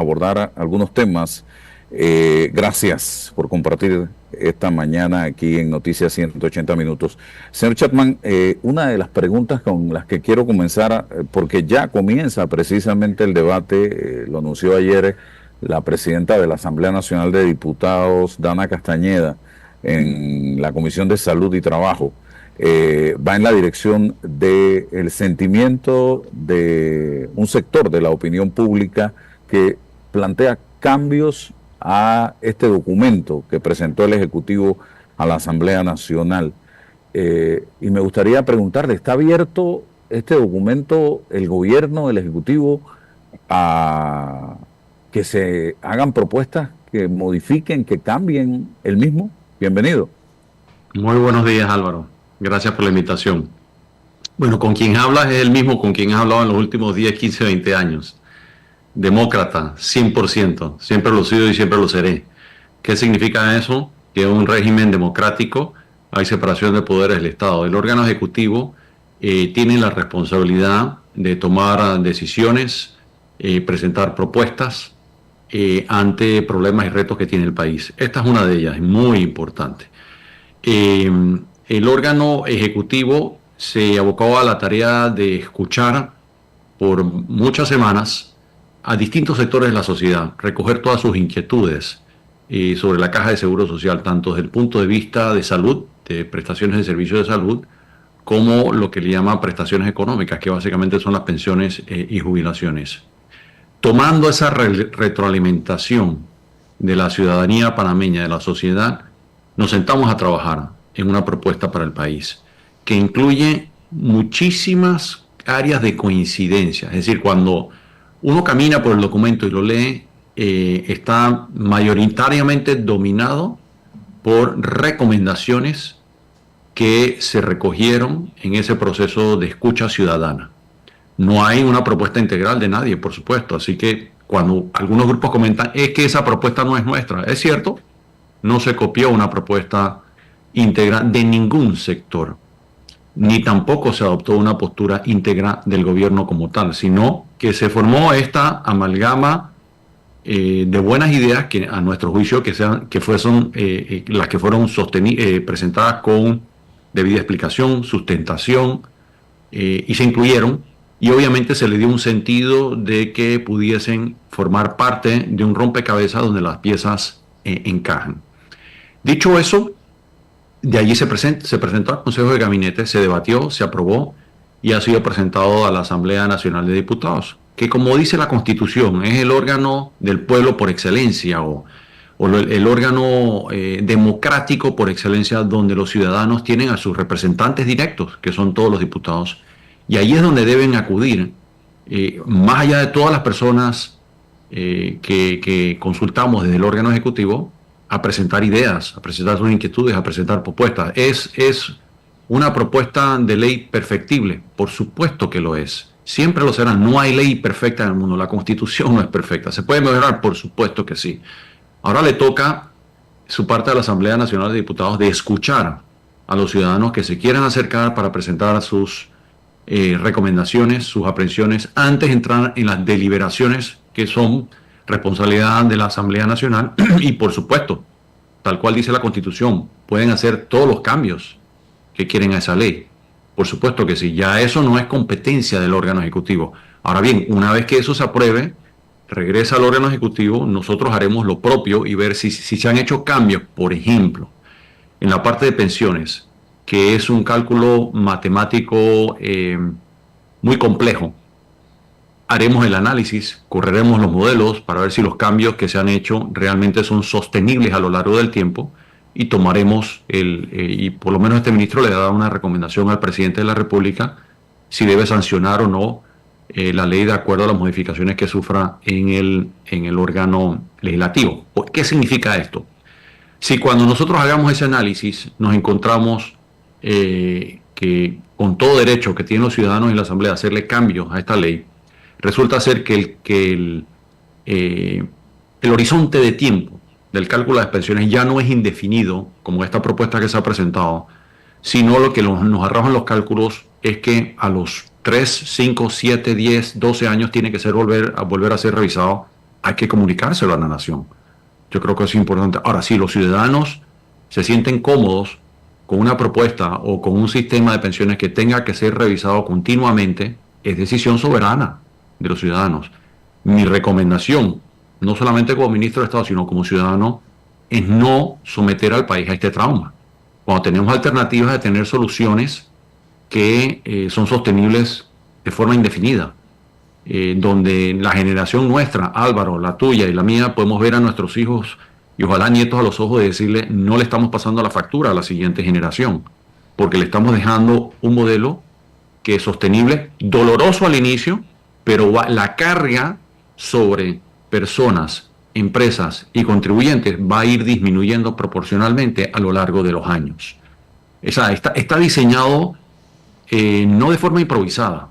abordar algunos temas. Gracias por compartir esta mañana aquí en Noticias 180 Minutos. Señor Chapman, una de las preguntas con las que quiero comenzar, porque ya comienza precisamente el debate, lo anunció ayer la presidenta de la Asamblea Nacional de Diputados, Dana Castañeda, en la Comisión de Salud y Trabajo. Va en la dirección del sentimiento de un sector de la opinión pública que plantea cambios a este documento que presentó el Ejecutivo a la Asamblea Nacional. Y me gustaría preguntarle, ¿está abierto este documento, el gobierno, el Ejecutivo, a que se hagan propuestas que modifiquen, que cambien el mismo? Bienvenido. Muy buenos días, Álvaro. Gracias por la invitación. Bueno, con quien hablas es el mismo con quien has hablado en los últimos 10, 15, 20 años. Demócrata, 100%. Siempre lo he sido y siempre lo seré. ¿Qué significa eso? Que en un régimen democrático hay separación de poderes del Estado. El órgano ejecutivo tiene la responsabilidad de tomar decisiones, presentar propuestas ante problemas y retos que tiene el país. Esta es una de ellas, muy importante. El órgano ejecutivo se abocó a la tarea de escuchar por muchas semanas a distintos sectores de la sociedad, recoger todas sus inquietudes sobre la caja de seguro social, tanto desde el punto de vista de salud, de prestaciones de servicios de salud, como lo que le llaman prestaciones económicas, que básicamente son las pensiones y jubilaciones. Tomando esa retroalimentación de la ciudadanía panameña, de la sociedad, nos sentamos a trabajar en una propuesta para el país que incluye muchísimas áreas de coincidencia. Es decir, cuando uno camina por el documento y lo lee, está mayoritariamente dominado por recomendaciones que se recogieron en ese proceso de escucha ciudadana. No hay una propuesta integral de nadie, por supuesto. Así que cuando algunos grupos comentan, es que esa propuesta no es nuestra. Es cierto, no se copió una propuesta integral de ningún sector, ni tampoco se adoptó una postura íntegra del gobierno como tal, sino que se formó esta amalgama de buenas ideas que a nuestro juicio fueron las que fueron presentadas con debida explicación, sustentación, y se incluyeron, y obviamente se le dio un sentido de que pudiesen formar parte de un rompecabezas donde las piezas encajan. Dicho eso, de allí se presentó al Consejo de Gabinete, se debatió, se aprobó y ha sido presentado a la Asamblea Nacional de Diputados, que, como dice la Constitución, es el órgano del pueblo por excelencia o el órgano democrático por excelencia, donde los ciudadanos tienen a sus representantes directos, que son todos los diputados, y ahí es donde deben acudir, más allá de todas las personas que consultamos desde el órgano ejecutivo, a presentar ideas, a presentar sus inquietudes, a presentar propuestas. ¿Es una propuesta de ley perfectible? Por supuesto que lo es. Siempre lo será. No hay ley perfecta en el mundo. La Constitución no es perfecta. ¿Se puede mejorar? Por supuesto que sí. Ahora le toca su parte a la Asamblea Nacional de Diputados de escuchar a los ciudadanos que se quieran acercar para presentar sus recomendaciones, sus aprehensiones, antes de entrar en las deliberaciones que son responsabilidad de la Asamblea Nacional. Y por supuesto, tal cual dice la Constitución, pueden hacer todos los cambios que quieren a esa ley. Por supuesto que sí, ya eso no es competencia del órgano ejecutivo. Ahora bien, una vez que eso se apruebe, regresa al órgano ejecutivo, nosotros haremos lo propio y ver si se han hecho cambios, por ejemplo, en la parte de pensiones, que es un cálculo matemático muy complejo. Haremos el análisis, correremos los modelos para ver si los cambios que se han hecho realmente son sostenibles a lo largo del tiempo y tomaremos y por lo menos este ministro le dará una recomendación al presidente de la República si debe sancionar o no la ley de acuerdo a las modificaciones que sufra en el órgano legislativo. ¿Qué significa esto? Si cuando nosotros hagamos ese análisis nos encontramos que con todo derecho que tienen los ciudadanos en la Asamblea a hacerle cambios a esta ley, resulta ser que el horizonte de tiempo del cálculo de las pensiones ya no es indefinido, como esta propuesta que se ha presentado, sino lo que nos arrojan los cálculos es que a los 3, 5, 7, 10, 12 años tiene que volver a ser revisado hay que comunicárselo a la nación. Yo creo que es importante. Ahora, si los ciudadanos se sienten cómodos con una propuesta o con un sistema de pensiones que tenga que ser revisado continuamente, es decisión soberana de los ciudadanos. Mi recomendación, no solamente como ministro de Estado, sino como ciudadano, es no someter al país a este trauma. Cuando tenemos alternativas de tener soluciones que son sostenibles de forma indefinida, donde la generación nuestra, Álvaro, la tuya y la mía, podemos ver a nuestros hijos y ojalá nietos a los ojos de decirle, no le estamos pasando la factura a la siguiente generación, porque le estamos dejando un modelo que es sostenible, doloroso al inicio, pero la carga sobre personas, empresas y contribuyentes va a ir disminuyendo proporcionalmente a lo largo de los años. Está diseñado no de forma improvisada,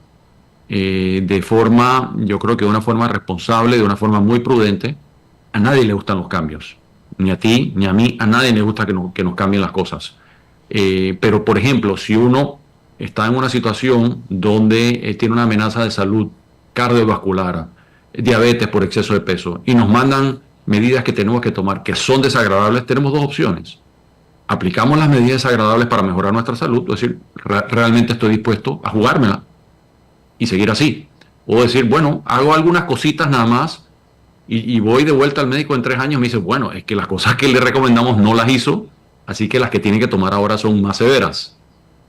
de forma, yo creo que de una forma responsable, de una forma muy prudente. A nadie le gustan los cambios, ni a ti, ni a mí, a nadie le gusta que nos cambien las cosas. Pero, por ejemplo, si uno está en una situación donde tiene una amenaza de salud cardiovascular, diabetes por exceso de peso, y nos mandan medidas que tenemos que tomar que son desagradables, tenemos dos opciones. Aplicamos las medidas desagradables para mejorar nuestra salud, es decir, realmente estoy dispuesto a jugármela y seguir así. O decir, bueno, hago algunas cositas nada más y voy de vuelta al médico en 3 años y me dice, bueno, es que las cosas que le recomendamos no las hizo, así que las que tiene que tomar ahora son más severas.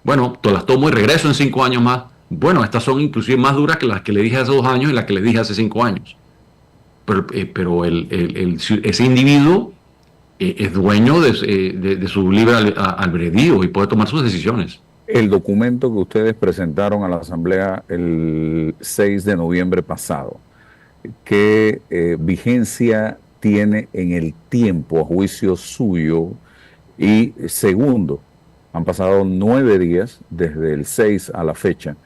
Bueno, las tomo y regreso en 5 años más. Bueno, estas son inclusive más duras que las que le dije hace 2 años y las que le dije hace 5 años. Pero ese individuo es dueño de su libre albedrío y puede tomar sus decisiones. El documento que ustedes presentaron a la Asamblea el 6 de noviembre pasado, ¿qué vigencia tiene en el tiempo a juicio suyo? Y segundo, han pasado 9 días desde el 6 a la fecha.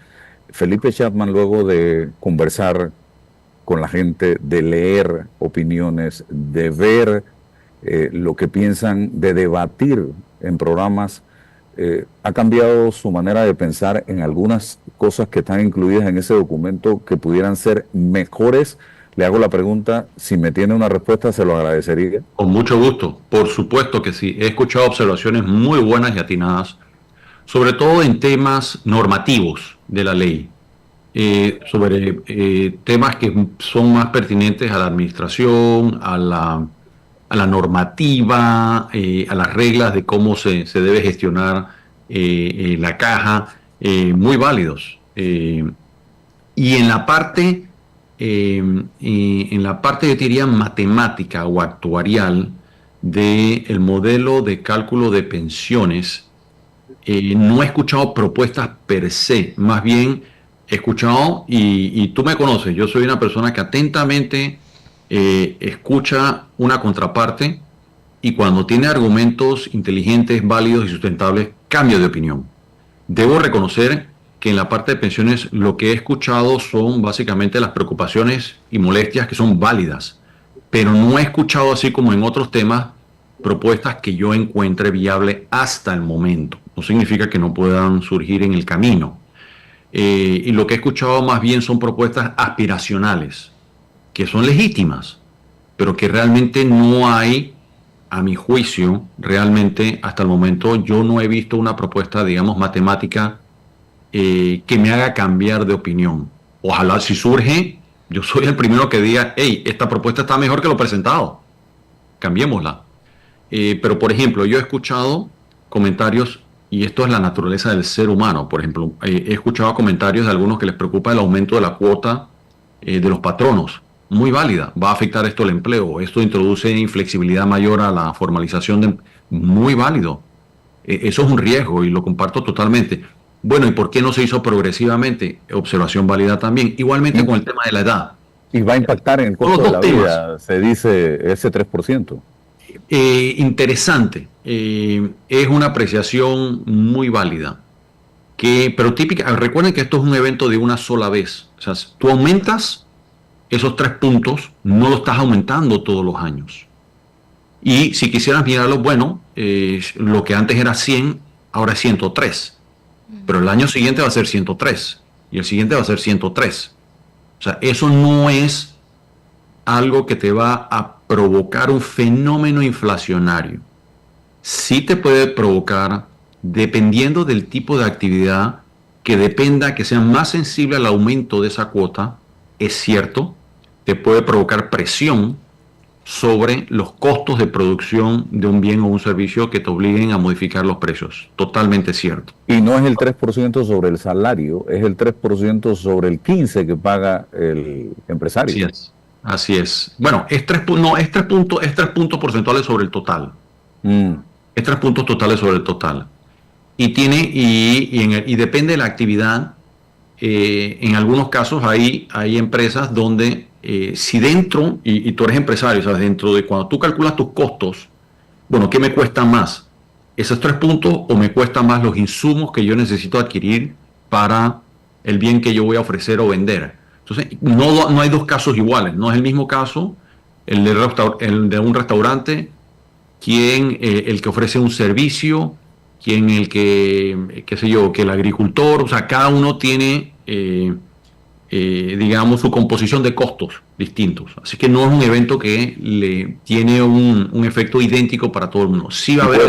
Felipe Chatman, luego de conversar con la gente, de leer opiniones, de ver lo que piensan, de debatir en programas, ha cambiado su manera de pensar en algunas cosas que están incluidas en ese documento que pudieran ser mejores. Le hago la pregunta, si me tiene una respuesta se lo agradecería. Con mucho gusto, por supuesto que sí. He escuchado observaciones muy buenas y atinadas, sobre todo en temas normativos de la ley, sobre temas que son más pertinentes a la administración, a la normativa, a las reglas de cómo se debe gestionar la caja, muy válidos. Y en la parte, yo diría, matemática o actuarial del modelo de cálculo de pensiones, no he escuchado propuestas per se, más bien he escuchado, y tú me conoces, yo soy una persona que atentamente escucha una contraparte y cuando tiene argumentos inteligentes, válidos y sustentables, cambia de opinión. Debo reconocer que en la parte de pensiones lo que he escuchado son básicamente las preocupaciones y molestias que son válidas, pero no he escuchado, así como en otros temas, propuestas que yo encuentre viable hasta el momento. No significa que no puedan surgir en el camino. Y lo que he escuchado más bien son propuestas aspiracionales, que son legítimas, pero que realmente no hay, a mi juicio, realmente hasta el momento yo no he visto una propuesta, digamos, matemática que me haga cambiar de opinión. Ojalá si surge, yo soy el primero que diga, hey, esta propuesta está mejor que lo presentado, cambiémosla. Pero, por ejemplo, yo he escuchado comentarios, y esto es la naturaleza del ser humano. Por ejemplo, he escuchado comentarios de algunos que les preocupa el aumento de la cuota de los patronos. Muy válida. ¿Va a afectar esto el empleo? Esto introduce inflexibilidad mayor a la formalización. Muy válido. Eso es un riesgo y lo comparto totalmente. Bueno, ¿y por qué no se hizo progresivamente? Observación válida también. Igualmente con el tema de la edad. Y va a impactar en el costo de la vida, se dice ese 3%. Interesante. Es una apreciación muy válida. Pero típica. Recuerden que esto es un evento de una sola vez. O sea, tú aumentas esos 3 puntos, no lo estás aumentando todos los años. Y si quisieras mirarlo, bueno, lo que antes era 100, ahora es 103. Pero el año siguiente va a ser 103. Y el siguiente va a ser 103. O sea, eso no es algo que te va a provocar un fenómeno inflacionario. Sí te puede provocar, dependiendo del tipo de actividad, que dependa, que sea más sensible al aumento de esa cuota, es cierto, te puede provocar presión sobre los costos de producción de un bien o un servicio que te obliguen a modificar los precios. Totalmente cierto. Y no es el 3% sobre el salario, es el 3% sobre el 15% que paga el empresario. Así es. Así es. Bueno, no, es tres puntos porcentuales sobre el total. Mm. Es 3 puntos totales sobre el total. Y depende de la actividad. En algunos casos hay empresas donde si dentro, y tú eres empresario, o sea, dentro de cuando tú calculas tus costos, bueno, ¿qué me cuesta más? ¿Esos 3 puntos o me cuesta más los insumos que yo necesito adquirir para el bien que yo voy a ofrecer o vender? Entonces, no hay dos casos iguales, no es el mismo caso el de un restaurante, el que ofrece un servicio, el que, qué sé yo, que el agricultor, o sea, cada uno tiene, digamos, su composición de costos distintos. Así que no es un evento que le tiene un efecto idéntico para todo el mundo. Sí va a haber...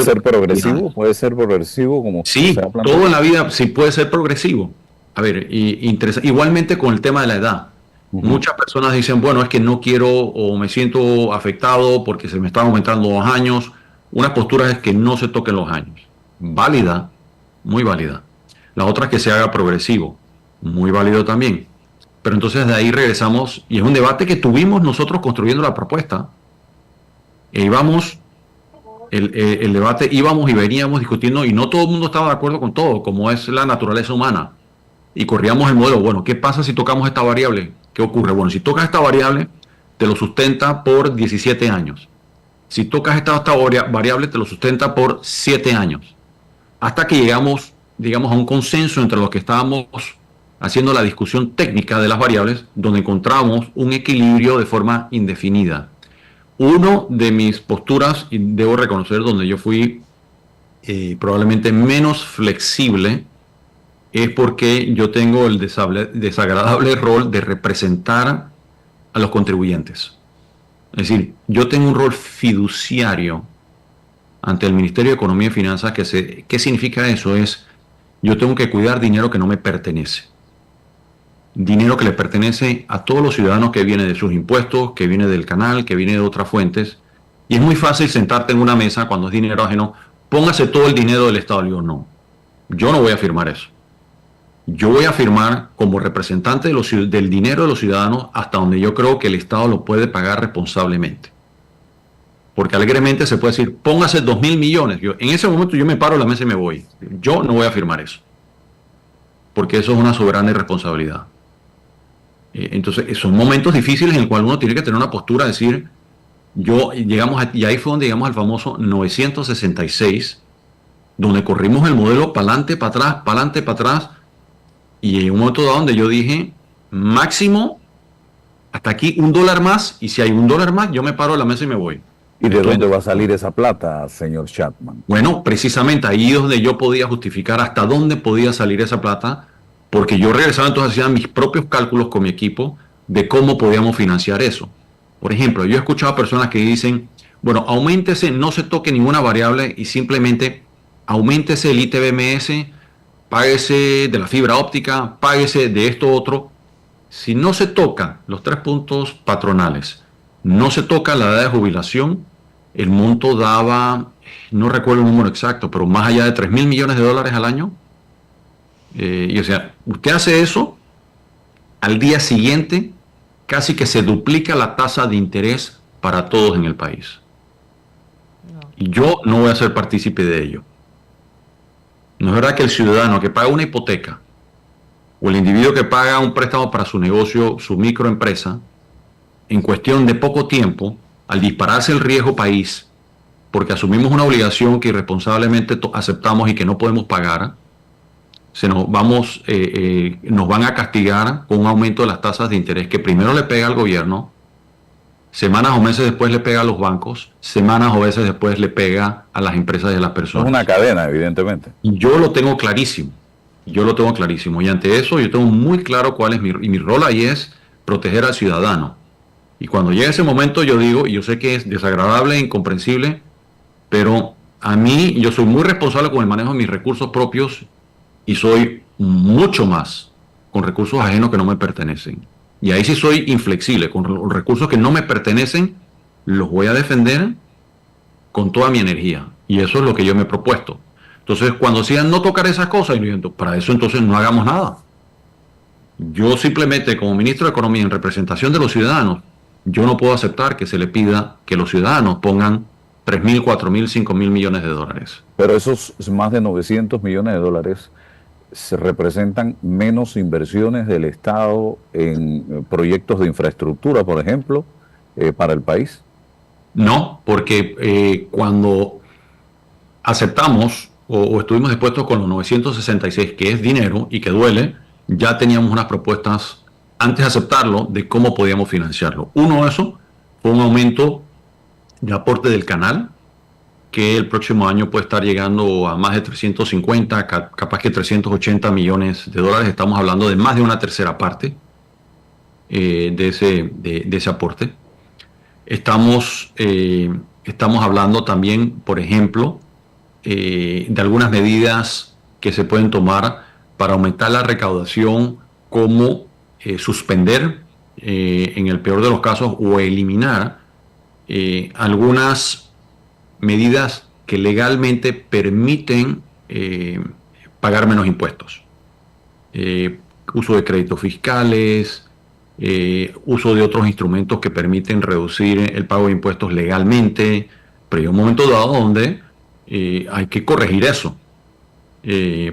Puede ser progresivo como Sí, se ha planteado. todo en la vida sí puede ser progresivo. A ver, igualmente con el tema de la edad. Muchas personas dicen, bueno, es que no quiero o me siento afectado porque se me están aumentando los años. Una postura es que no se toquen los años. Válida, muy válida. La otra es que se haga progresivo, muy válido también. Pero entonces de ahí regresamos, y es un debate que tuvimos nosotros construyendo la propuesta. Íbamos, el debate, íbamos y veníamos discutiendo, y no todo el mundo estaba de acuerdo con todo, como es la naturaleza humana. Y corríamos el modelo, bueno, ¿qué pasa si tocamos esta variable? ¿Qué ocurre? Bueno, si tocas esta variable, te lo sustenta por 17 años. Si tocas esta variable, te lo sustenta por 7 años. Hasta que llegamos, digamos, a un consenso entre los que estábamos haciendo la discusión técnica de las variables, donde encontramos un equilibrio de forma indefinida. Uno de mis posturas, y debo reconocer donde yo fui probablemente menos flexible, es porque yo tengo el desagradable rol de representar a los contribuyentes. Es decir, yo tengo un rol fiduciario ante el Ministerio de Economía y Finanzas. ¿Qué significa eso? Yo tengo que cuidar dinero que no me pertenece. Dinero que le pertenece a todos los ciudadanos, que viene de sus impuestos, que viene del canal, que viene de otras fuentes. Y es muy fácil sentarte en una mesa cuando es dinero ajeno, póngase todo el dinero del Estado. Digo, no, yo no voy a firmar eso. Yo voy a firmar como representante del dinero de los ciudadanos hasta donde yo creo que el Estado lo puede pagar responsablemente. Porque alegremente se puede decir, póngase 2.000 millones. En ese momento yo me paro en la mesa y me voy. Yo no voy a firmar eso. Porque eso es una soberana irresponsabilidad. Entonces, son momentos difíciles en los cuales uno tiene que tener una postura, decir, y ahí fue donde llegamos al famoso 966, donde corrimos el modelo para adelante, para atrás, para adelante, para atrás. Y en un momento dado donde yo dije, máximo, hasta aquí $1 más, y si hay $1 más, yo me paro de la mesa y me voy. ¿Y de dónde va a salir esa plata, señor Chapman? Bueno, precisamente ahí es donde yo podía justificar hasta dónde podía salir esa plata, porque yo regresaba entonces, hacía mis propios cálculos con mi equipo de cómo podíamos financiar eso. Por ejemplo, yo he escuchado a personas que dicen, bueno, auméntese, no se toque ninguna variable y simplemente auméntese el ITBMS, páguese de la fibra óptica, páguese de esto otro. Si no se tocan los 3 puntos patronales, no se toca la edad de jubilación, el monto daba, no recuerdo el número exacto, pero más allá de $3.000 millones al año. Y o sea, usted hace eso, al día siguiente casi que se duplica la tasa de interés para todos en el país. Y yo no voy a ser partícipe de ello. No es verdad que el ciudadano que paga una hipoteca o el individuo que paga un préstamo para su negocio, su microempresa, en cuestión de poco tiempo, al dispararse el riesgo país, porque asumimos una obligación que irresponsablemente aceptamos y que no podemos pagar, nos van a castigar con un aumento de las tasas de interés que primero le pega al gobierno, semanas o meses después le pega a los bancos, semanas o meses después le pega a las empresas y a las personas. Es una cadena, evidentemente. Yo lo tengo clarísimo. Y ante eso yo tengo muy claro cuál es mi rol ahí, es proteger al ciudadano. Y cuando llega ese momento yo digo, y yo sé que es desagradable e incomprensible, pero a mí yo soy muy responsable con el manejo de mis recursos propios y soy mucho más con recursos ajenos que no me pertenecen. Y ahí sí soy inflexible, con los recursos que no me pertenecen, los voy a defender con toda mi energía. Y eso es lo que yo me he propuesto. Entonces, cuando decían no tocar esas cosas, yo digo, para eso entonces no hagamos nada. Yo simplemente, como ministro de Economía, en representación de los ciudadanos, yo no puedo aceptar que se le pida que los ciudadanos pongan 3.000, 4.000, 5.000 millones de dólares. Pero esos más de 900 millones de dólares se representan menos inversiones del Estado en proyectos de infraestructura, por ejemplo, para el país. No, porque cuando aceptamos o estuvimos dispuestos con los 966, que es dinero y que duele, ya teníamos unas propuestas antes de aceptarlo de cómo podíamos financiarlo. Uno de esos fue un aumento de aporte del canal, que el próximo año puede estar llegando a más de 350, capaz que 380 millones de dólares. Estamos hablando de más de una tercera parte de ese aporte. Estamos hablando también, por ejemplo, de algunas medidas que se pueden tomar para aumentar la recaudación, como suspender, en el peor de los casos, o eliminar algunas medidas que legalmente permiten pagar menos impuestos. Uso de créditos fiscales, uso de otros instrumentos que permiten reducir el pago de impuestos legalmente, pero hay un momento dado donde hay que corregir eso,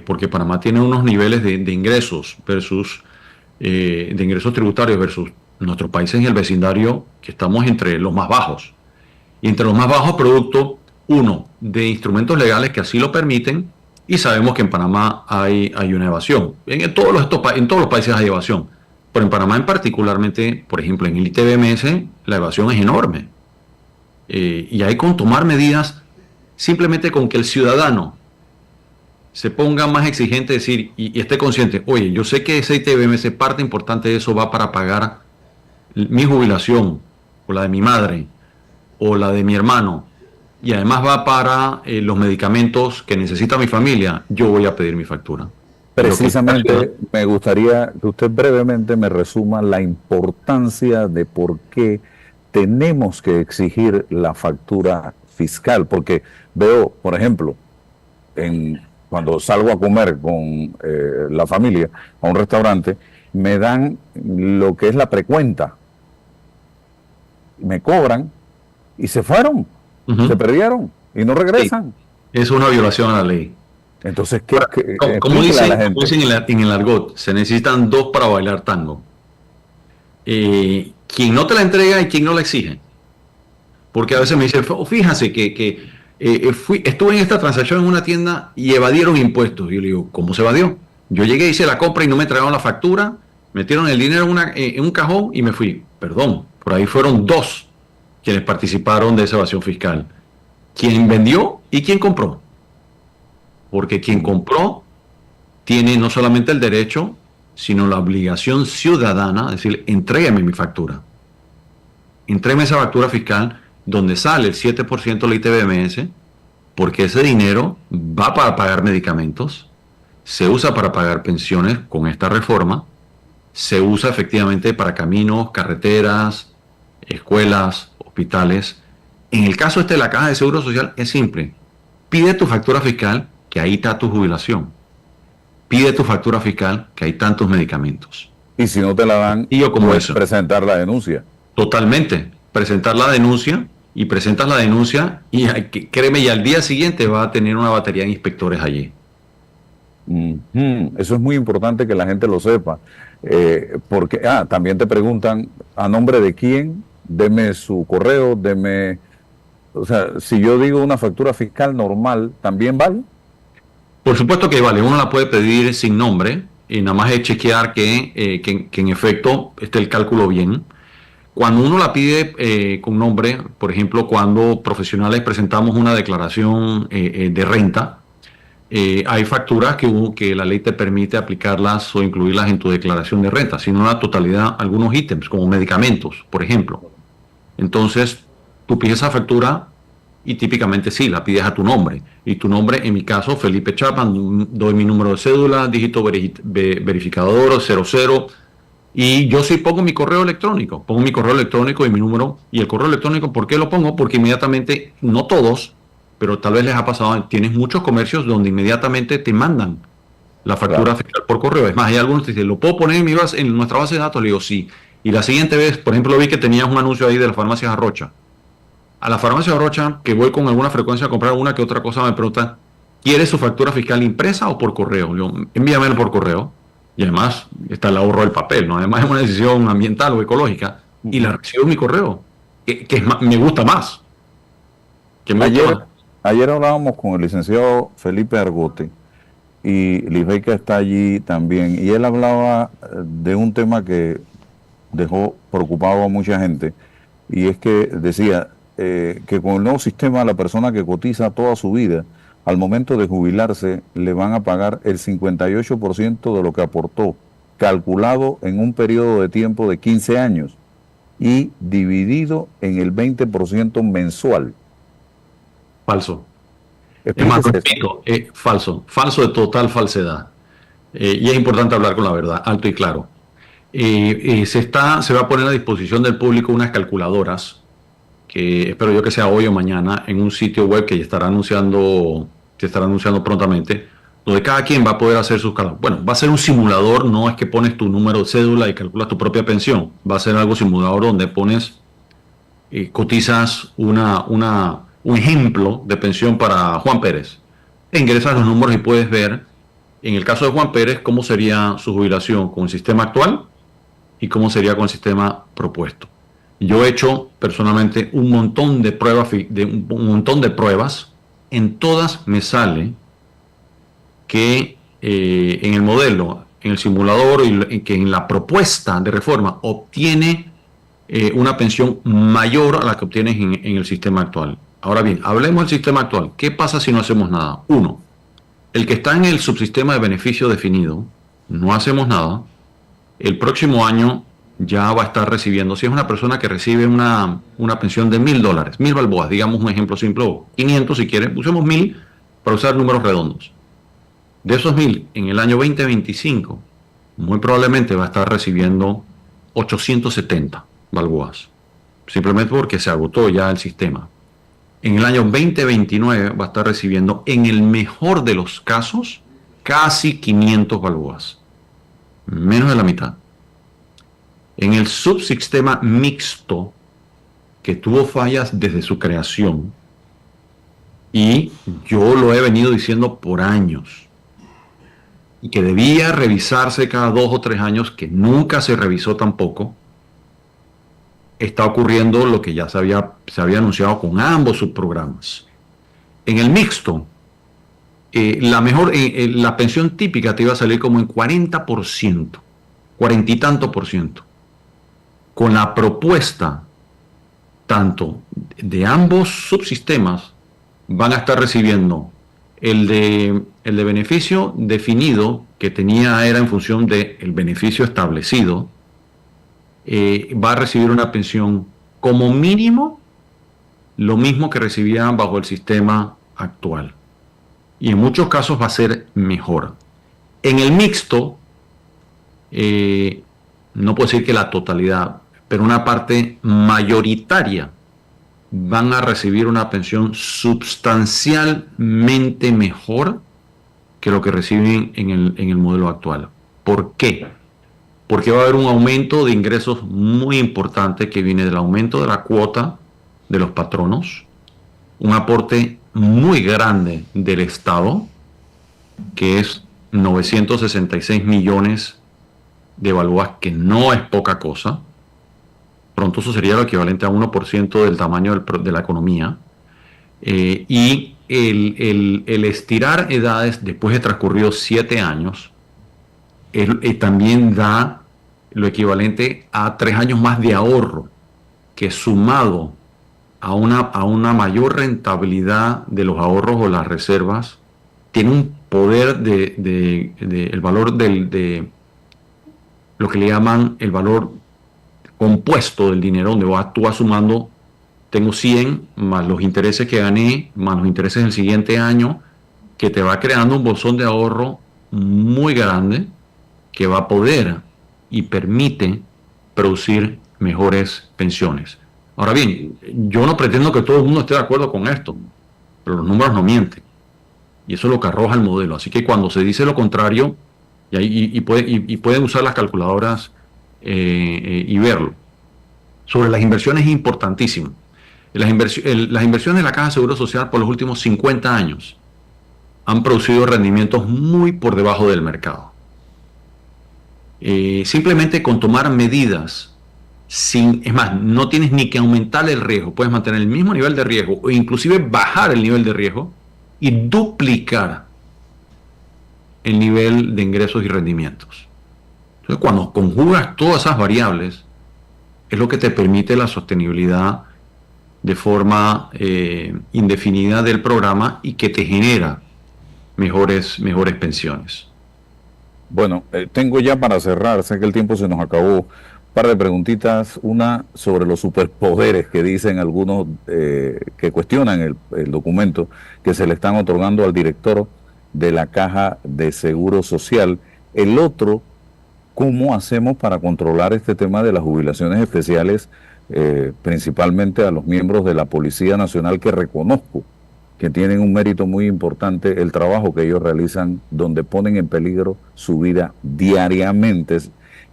porque Panamá tiene unos niveles de ingresos versus de ingresos tributarios versus nuestros países en el vecindario, que estamos entre los más bajos. Y entre los más bajos, producto, uno, de instrumentos legales que así lo permiten, y sabemos que en Panamá hay una evasión. En todos los países hay evasión, pero en Panamá en particularmente, por ejemplo, en el ITBMS, la evasión es enorme. Y hay con tomar medidas, simplemente con que el ciudadano se ponga más exigente, decir, y esté consciente, oye, yo sé que ese ITBMS, parte importante de eso va para pagar mi jubilación, o la de mi madre, o la de mi hermano, y además va para los medicamentos que necesita mi familia, yo voy a pedir mi factura. Precisamente me gustaría que usted brevemente me resuma la importancia de por qué tenemos que exigir la factura fiscal, porque veo, por ejemplo, cuando salgo a comer con la familia a un restaurante, me dan lo que es la precuenta, me cobran y se fueron, se perdieron y no regresan. Sí, es una violación a la ley. Entonces, como dicen en el argot, se necesitan dos para bailar tango. Quien no te la entrega y quien no la exige. Porque a veces me dicen, fíjase que estuve en esta transacción en una tienda y evadieron impuestos. Y yo le digo, ¿cómo se evadió? Yo llegué, hice la compra y no me entregaron la factura, metieron el dinero en un cajón y me fui. Perdón, por ahí fueron dos quienes participaron de esa evasión fiscal. Quien vendió y quien compró. Porque quien compró tiene no solamente el derecho, sino la obligación ciudadana de decir, entrégame mi factura. Entrégame esa factura fiscal donde sale el 7% del ITBMS, porque ese dinero va para pagar medicamentos, se usa para pagar pensiones con esta reforma, se usa efectivamente para caminos, carreteras, escuelas, hospitales. En el caso de la Caja de Seguro Social es simple. Pide tu factura fiscal, que ahí está tu jubilación. Pide tu factura fiscal, que hay tantos medicamentos. Y si no te la dan, y yo como puedes eso. Presentar la denuncia. Totalmente. Presentar la denuncia, y presentas la denuncia, y créeme, y al día siguiente va a tener una batería de inspectores allí. Eso es muy importante que la gente lo sepa. Porque también te preguntan, ¿a nombre de quién? Deme su correo, deme... O sea, si yo digo una factura fiscal normal, ¿también vale? Por supuesto que vale, uno la puede pedir sin nombre y nada más es chequear que en efecto esté el cálculo bien. Cuando uno la pide con nombre, por ejemplo, cuando profesionales presentamos una declaración de renta, hay facturas que la ley te permite aplicarlas o incluirlas en tu declaración de renta, sino la totalidad, algunos ítems como medicamentos, por ejemplo. Entonces, tú pides esa factura y típicamente sí, la pides a tu nombre. Y tu nombre, en mi caso, Felipe Chapman, doy mi número de cédula, dígito verificador 00, y yo sí pongo mi correo electrónico. Pongo mi correo electrónico y mi número. Y el correo electrónico, ¿por qué lo pongo? Porque inmediatamente, no todos, pero tal vez les ha pasado, tienes muchos comercios donde inmediatamente te mandan la factura Claro. fiscal por correo. Es más, hay algunos que dicen, ¿lo puedo poner en nuestra base de datos? Le digo, sí. Y la siguiente vez, por ejemplo, vi que tenías un anuncio ahí de las farmacias Arrocha. A la farmacia Arrocha, que voy con alguna frecuencia a comprar una que otra cosa, me preguntan, ¿quiere su factura fiscal impresa o por correo? Le digo, envíamelo por correo. Y además está el ahorro del papel, ¿no? Además es una decisión ambiental o ecológica. Y la recibo en mi correo, que es me gusta más. Que me gusta Ayer, más. ayer hablábamos con el licenciado Felipe Argote y Lisbeika está allí también, y él hablaba de un tema que dejó preocupado a mucha gente, y es que decía que con el nuevo sistema la persona que cotiza toda su vida, al momento de jubilarse, le van a pagar el 58% de lo que aportó, calculado en un periodo de tiempo de 15 años y dividido en el 20% mensual. Falso. Es más, Explíquese eso. repito, falso. Falso de total falsedad. Y es importante hablar con la verdad, alto y claro. Se va a poner a disposición del público unas calculadoras que espero yo que sea hoy o mañana en un sitio web que se estará anunciando prontamente, donde cada quien va a poder hacer sus cálculos. Bueno, va a ser un simulador, no es que pones tu número de cédula y calculas tu propia pensión. Va a ser algo simulador donde cotizas un ejemplo de pensión para Juan Pérez. E ingresas los números y puedes ver, en el caso de Juan Pérez, cómo sería su jubilación con el sistema actual y cómo sería con el sistema propuesto. Yo he hecho personalmente un montón de pruebas. En todas me sale que en el modelo, en el simulador y que en la propuesta de reforma obtiene una pensión mayor a la que obtienes en el sistema actual. Ahora bien, hablemos del sistema actual. ¿Qué pasa si no hacemos nada? Uno, el que está en el subsistema de beneficio definido, no hacemos nada, el próximo año ya va a estar recibiendo, si es una persona que recibe una pensión de $1,000, 1,000 balboas, digamos un ejemplo simple, 500 si quiere, usemos 1,000 para usar números redondos. De esos 1,000, en el año 2025, muy probablemente va a estar recibiendo 870 balboas, simplemente porque se agotó ya el sistema. En el año 2029 va a estar recibiendo, en el mejor de los casos, casi 500 balboas, menos de la mitad. En el subsistema mixto, que tuvo fallas desde su creación, y yo lo he venido diciendo por años, y que debía revisarse cada 2 o 3 años, que nunca se revisó tampoco, está ocurriendo lo que ya se había anunciado con ambos subprogramas. En el mixto, la pensión típica te iba a salir como en 40%, 40 y tanto por ciento. Con la propuesta, tanto de ambos subsistemas, van a estar recibiendo el de beneficio definido, que era en función del beneficio establecido, va a recibir una pensión como mínimo lo mismo que recibían bajo el sistema actual. Y en muchos casos va a ser mejor. En el mixto, no puedo decir que la totalidad, pero una parte mayoritaria van a recibir una pensión sustancialmente mejor que lo que reciben en el modelo actual. ¿Por qué? Porque va a haber un aumento de ingresos muy importante que viene del aumento de la cuota de los patronos, un aporte muy grande del Estado, que es 966 millones de balboas, que no es poca cosa. Pronto eso sería lo equivalente a 1% del tamaño de la economía. Y el estirar edades después de transcurridos 7 años también da lo equivalente a 3 años más de ahorro, que sumado a una mayor rentabilidad de los ahorros o las reservas, tiene un poder el valor de lo que le llaman el valor compuesto del dinero donde tú vas sumando, tengo 100 más los intereses que gané, más los intereses del siguiente año, que te va creando un bolsón de ahorro muy grande que va a poder y permite producir mejores pensiones. Ahora bien, yo no pretendo que todo el mundo esté de acuerdo con esto, pero los números no mienten. Y eso es lo que arroja el modelo. Así que cuando se dice lo contrario, pueden usar las calculadoras y verlo. Sobre las inversiones es importantísimo. Las inversiones de la Caja de Seguro Social por los últimos 50 años han producido rendimientos muy por debajo del mercado. Simplemente con tomar medidas, es más, no tienes ni que aumentar el riesgo, puedes mantener el mismo nivel de riesgo o inclusive bajar el nivel de riesgo y duplicar el nivel de ingresos y rendimientos. Entonces, cuando conjugas todas esas variables, es lo que te permite la sostenibilidad de forma indefinida del programa y que te genera mejores pensiones. Bueno, tengo ya para cerrar, sé que el tiempo se nos acabó, un par de preguntitas, una sobre los superpoderes que dicen algunos que cuestionan el documento que se le están otorgando al director de la Caja de Seguro Social. El otro, ¿cómo hacemos para controlar este tema de las jubilaciones especiales, principalmente a los miembros de la Policía Nacional, que reconozco que tienen un mérito muy importante, el trabajo que ellos realizan, donde ponen en peligro su vida diariamente?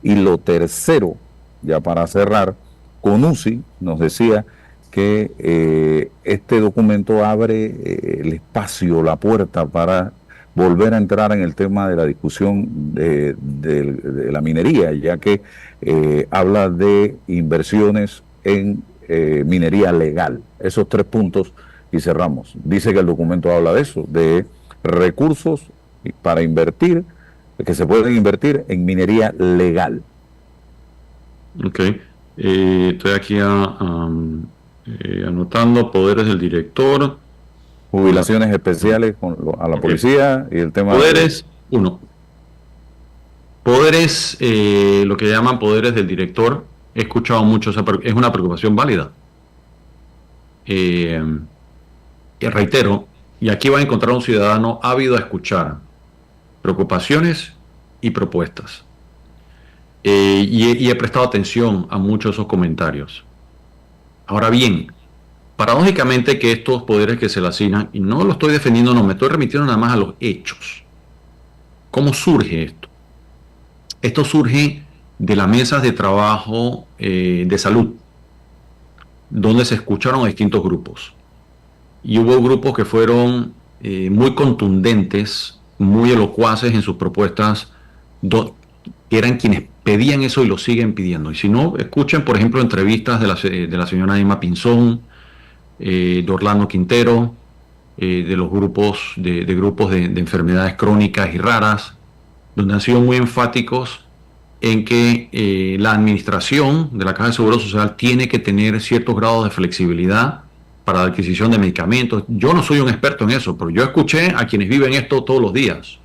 Y lo tercero, ya para cerrar, CONUSI nos decía que este documento abre el espacio, la puerta para volver a entrar en el tema de la discusión de la minería, ya que habla de inversiones en minería legal. Esos 3 puntos y cerramos. Dice que el documento habla de eso, de recursos para invertir, que se pueden invertir en minería legal. Ok. Estoy aquí anotando poderes del director. Jubilaciones especiales a la policía y el tema poderes, uno. Poderes, lo que llaman poderes del director. He escuchado mucho, es una preocupación válida. Reitero, y aquí va a encontrar un ciudadano ávido a escuchar preocupaciones y propuestas. Y he prestado atención a muchos de esos comentarios. Ahora bien, paradójicamente que estos poderes que se le asignan, y no lo estoy defendiendo, no, me estoy remitiendo nada más a los hechos. ¿Cómo surge esto? Esto surge de las mesas de trabajo de salud, donde se escucharon a distintos grupos. Y hubo grupos que fueron muy contundentes, muy elocuaces en sus propuestas, que eran quienes pedían eso y lo siguen pidiendo. Y si no, escuchen, por ejemplo, entrevistas de la señora Emma Pinzón, de Orlando Quintero, de los grupos de enfermedades crónicas y raras, donde han sido muy enfáticos en que la administración de la Caja de Seguro Social tiene que tener ciertos grados de flexibilidad para la adquisición de medicamentos. Yo no soy un experto en eso, pero yo escuché a quienes viven esto todos los días.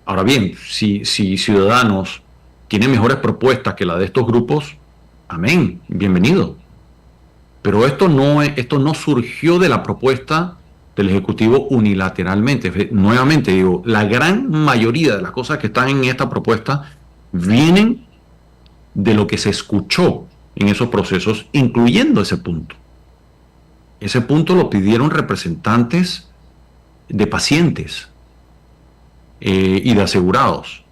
Ahora bien, si Ciudadanos tiene mejores propuestas que la de estos grupos, amén, bienvenido. Pero esto no surgió de la propuesta del Ejecutivo unilateralmente. Nuevamente digo, la gran mayoría de las cosas que están en esta propuesta vienen de lo que se escuchó en esos procesos, incluyendo ese punto. Ese punto lo pidieron representantes de pacientes y de asegurados.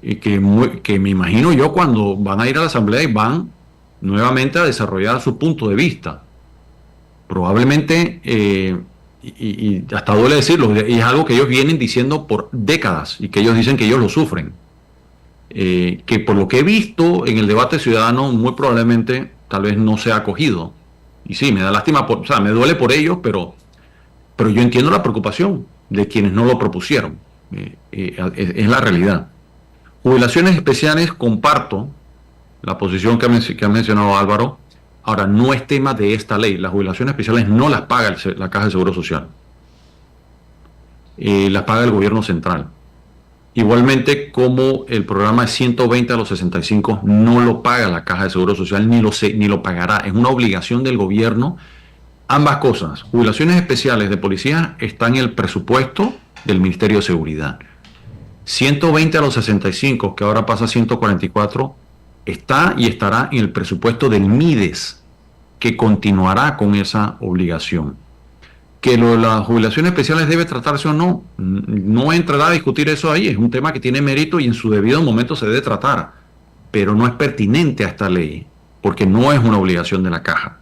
Y que me imagino yo cuando van a ir a la asamblea y van nuevamente a desarrollar su punto de vista. Probablemente, y hasta duele decirlo, y es algo que ellos vienen diciendo por décadas y que ellos dicen que ellos lo sufren. Que por lo que he visto en el debate ciudadano, muy probablemente tal vez no sea acogido. Y sí, me da lástima, me duele por ellos, pero yo entiendo la preocupación de quienes no lo propusieron. Es la realidad. Jubilaciones especiales, comparto la posición que ha mencionado Álvaro. Ahora, no es tema de esta ley. Las jubilaciones especiales no las paga la Caja de Seguro Social. Las paga el gobierno central. Igualmente, como el programa de 120 a los 65 no lo paga la Caja de Seguro Social ni lo pagará. Es una obligación del gobierno. Ambas cosas, jubilaciones especiales de policía están en el presupuesto del Ministerio de Seguridad. 120 a los 65, que ahora pasa a 144, está y estará en el presupuesto del MIDES, que continuará con esa obligación. Que lo de las jubilaciones especiales debe tratarse o no, no entrará a discutir eso ahí, es un tema que tiene mérito y en su debido momento se debe tratar, pero no es pertinente a esta ley, porque no es una obligación de la caja.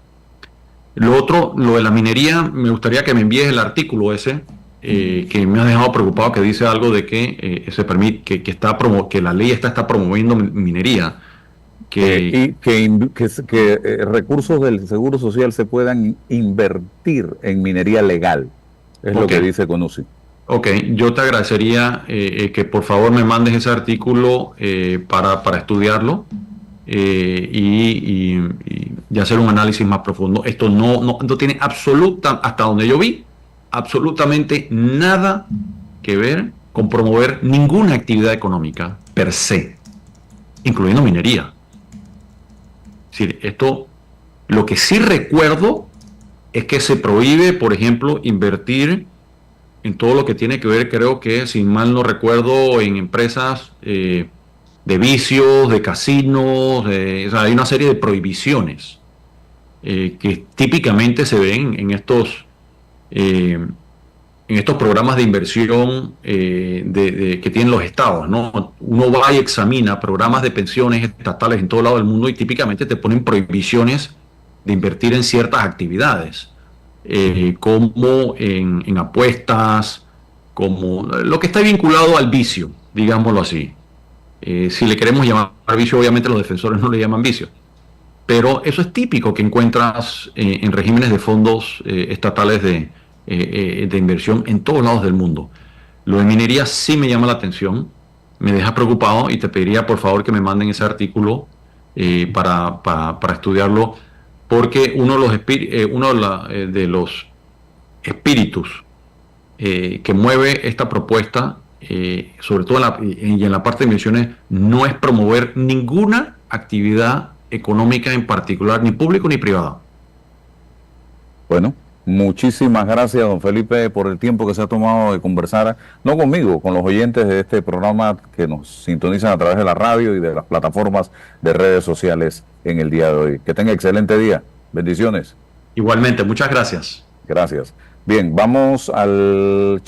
Lo otro, lo de la minería, me gustaría que me envíes el artículo ese, que me ha dejado preocupado, que dice algo de que se permite, que la ley está promoviendo minería. Que recursos del Seguro Social se puedan invertir en minería legal, es lo que dice CONUSI. Ok, yo te agradecería que por favor me mandes ese artículo para estudiarlo y hacer un análisis más profundo. Esto no tiene hasta donde yo vi, absolutamente nada que ver con promover ninguna actividad económica per se, incluyendo minería. Es decir, esto, lo que sí recuerdo es que se prohíbe, por ejemplo, invertir en todo lo que tiene que ver, creo que, si mal no recuerdo, en empresas de vicios, de casinos, o sea, hay una serie de prohibiciones que típicamente se ven en estos programas de inversión que tienen los estados, ¿no? Uno va y examina programas de pensiones estatales en todo lado del mundo y típicamente te ponen prohibiciones de invertir en ciertas actividades, como en apuestas, como lo que está vinculado al vicio, digámoslo así. Si le queremos llamar vicio, obviamente los defensores no le llaman vicio, pero eso es típico que encuentras en regímenes de fondos estatales de inversión en todos lados del mundo. Lo de minería sí me llama la atención, me deja preocupado y te pediría por favor que me manden ese artículo para estudiarlo, porque uno de los espíritus que mueve esta propuesta, sobre todo en la parte de inversiones, no es promover ninguna actividad económica en particular, ni público ni privado. Bueno, muchísimas gracias, don Felipe, por el tiempo que se ha tomado de conversar, no conmigo, con los oyentes de este programa que nos sintonizan a través de la radio y de las plataformas de redes sociales en el día de hoy. Que tenga excelente día. Bendiciones. Igualmente, muchas gracias. Gracias. Bien, vamos al